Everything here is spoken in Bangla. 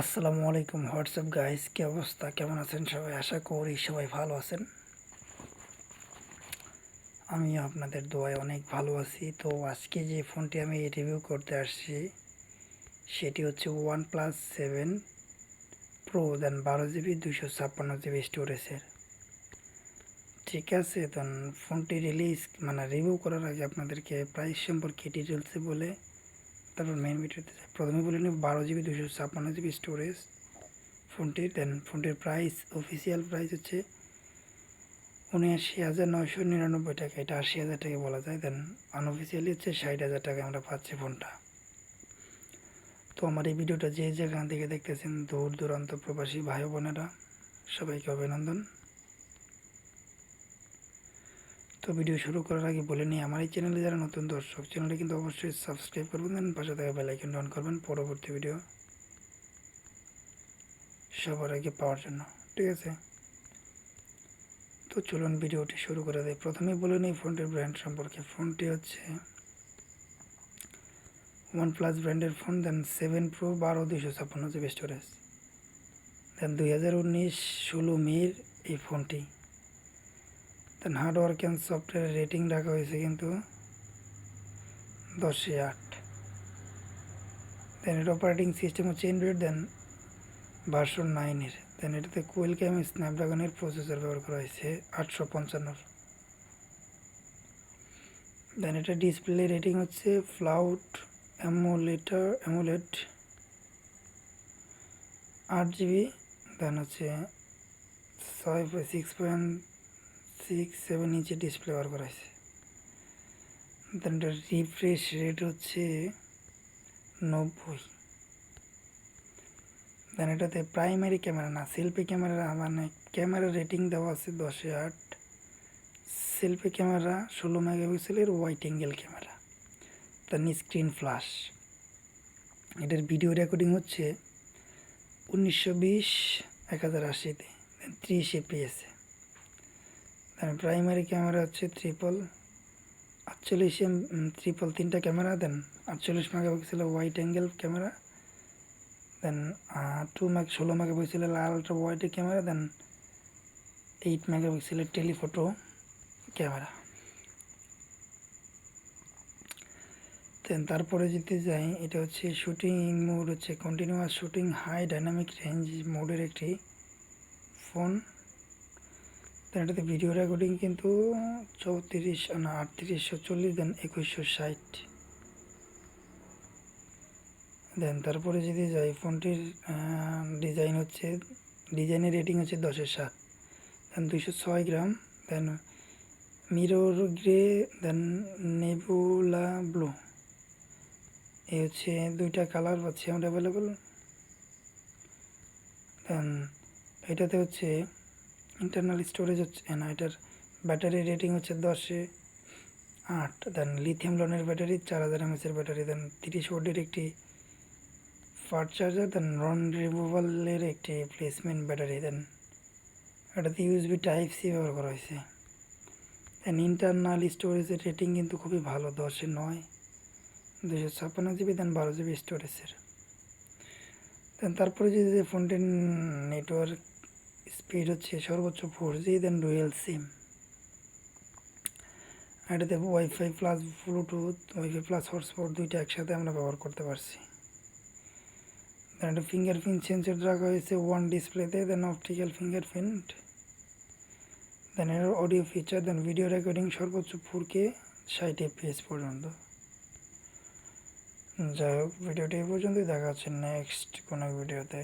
আসসালামু আলাইকুম হোয়াটসঅ্যাপ গাইস, কি অবস্থা, কেমন আছেন সবাই? আশা করি সবাই ভালো আছেন। আমি আপনাদের দোয়ায় অনেক ভালো আছি। তো আজকে যে ফোনটি আমি রিভিউ করতে আসছি সেটি হচ্ছে OnePlus 7 Pro, দেন 12 GB 256 GB স্টোরেজের। ঠিক আছে, তো ফোনটি রিলিজ রিভিউ করার আগে আপনাদেরকে প্রাইস সম্পর্কে ডিটেলসে বলে তারপর মেন ভিডিওতে যাই। প্রথমে বলে নিই 12 GB 256 GB স্টোরেজ ফোনটির। দেন ফোনটির প্রাইস, অফিসিয়াল প্রাইস হচ্ছে 79,999 টাকা। এটা 80,000 টাকা বলা যায়। দেন আনঅফিসিয়ালি হচ্ছে 60,000 টাকা আমরা পাচ্ছি ফোনটা। তো আমার এই ভিডিওটা যে যেখান থেকে দেখতেছেন, দূর দূরান্ত প্রবাসী ভাই বোনেরা, সবাইকে অভিনন্দন। তো ভিডিও শুরু করার আগে বলে নিই, আমার এই চ্যানেলে যারা নতুন দর্শক, চ্যানেলটি কিন্তু অবশ্যই সাবস্ক্রাইব করবেন, দেন পাশে থাকা বেল আইকনটা অন করবেন পরবর্তী ভিডিও সবার আগে পাওয়ার জন্য। ঠিক আছে, তো চলুন ভিডিওটি শুরু করে দেয়। প্রথমেই বলে নিই ফোনটির ব্র্যান্ড সম্পর্কে। ফোনটি হচ্ছে OnePlus ব্র্যান্ডের ফোন। দেন 7 Pro 12 256 GB স্টোরেজ। দেন 2019-16 মের এই ফোনটি। দেন হার্ডওয়ার্ক অ্যান্ড সফটওয়্যার রেটিং রাখা হয়েছে কিন্তু 10/8। দেন এর অপারেটিং সিস্টেম হচ্ছে অ্যান্ড্রয়েড, দেন ভার্সন 9-এর। দেন এটাতে কোয়েলক্যাম স্ন্যাপড্রাগনের প্রসেসর ব্যবহার করা হয়েছে 855। দেন এটা ডিসপ্লে রেটিং হচ্ছে ফ্লাউট অ্যামোলেড 8 GB। দেন হচ্ছে 6.67 ইঞ্চি ডিসপ্লে ব্যবহার করা হয়েছে। দেন এটার রিফ্রেশ রেট হচ্ছে 90। দেন এটাতে প্রাইমারি ক্যামেরা না, সেলফি ক্যামেরা, ক্যামেরা রেটিং দেওয়া আছে 10/8। সেলফি ক্যামেরা 16 মেগাপিক্সেলের ওয়াইড অ্যাঙ্গেল ক্যামেরা। দেন স্ক্রিন ফ্ল্যাশ। এটার ভিডিও রেকর্ডিং হচ্ছে 1920x1080-তে, দেন 30 FPS। দেন প্রাইমারি ক্যামেরা হচ্ছে ট্রিপল তিনটা ক্যামেরা। দেন 48 মেগাপিক্সেলের ওয়াইড অ্যাঙ্গেল ক্যামেরা। দেন 16 মেগাপিক্সেলের আলট্রা ওয়াইড ক্যামেরা। দেন 8 মেগাপিক্সেলের টেলিফোটো ক্যামেরা। দেন তারপরে যেতে যাই, এটা হচ্ছে শুটিং মোড, হচ্ছে continuous shooting high dynamic range মোডের একটি ফোন। দেন এটাতে ভিডিও রেকর্ডিং কিন্তু 3840, দেন 2160। দেন তারপরে যদি যাই, ফোনটির ডিজাইনের রেটিং হচ্ছে 10/7। দেন 206 গ্রাম। দেন মিরর গ্রে, দেন নেবুলা ব্লু, এই হচ্ছে দুইটা কালার পাচ্ছি আমরা অ্যাভেলেবল। দেন এটাতে হচ্ছে ইন্টারনাল স্টোরেজ হচ্ছে না, এটার ব্যাটারি রেটিং হচ্ছে 10/8। দেন লিথিয়াম লনের ব্যাটারি, 4000 mAh ব্যাটারি। দেন 30 ওয়াটের একটি ফাস্ট চার্জার। দেন নন রিমুভালের একটি রিপ্লেসমেন্ট ব্যাটারি। দেন এটাতে USB Type-C ব্যবহার করা হয়েছে। দেন ইন্টারনাল স্টোরেজের রেটিং কিন্তু খুবই ভালো, 10/9, 256 GB, দেন 12 GB স্টোরেজের। দেন তারপরে যে ফোনটির নেটওয়ার্ক স্পিড হচ্ছে সর্বোচ্চ 4G। দেন ডুয়েল সিম। এটাতে wifi plus Bluetooth, wifi plus hotspot দুইটা একসাথে আমরা ব্যবহার করতে পারছি। দেন একটা ফিঙ্গারপ্রিন্ট সেন্সর রাখা হয়েছে ওয়ান ডিসপ্লেতে। Than optical fingerprint. দেন এর audio feature, then video recording সর্বোচ্চ 4K 60 FPS পর্যন্ত। যাই হোক, ভিডিওটি এই পর্যন্তই, দেখা হচ্ছে নেক্সট কোনো ভিডিওতে।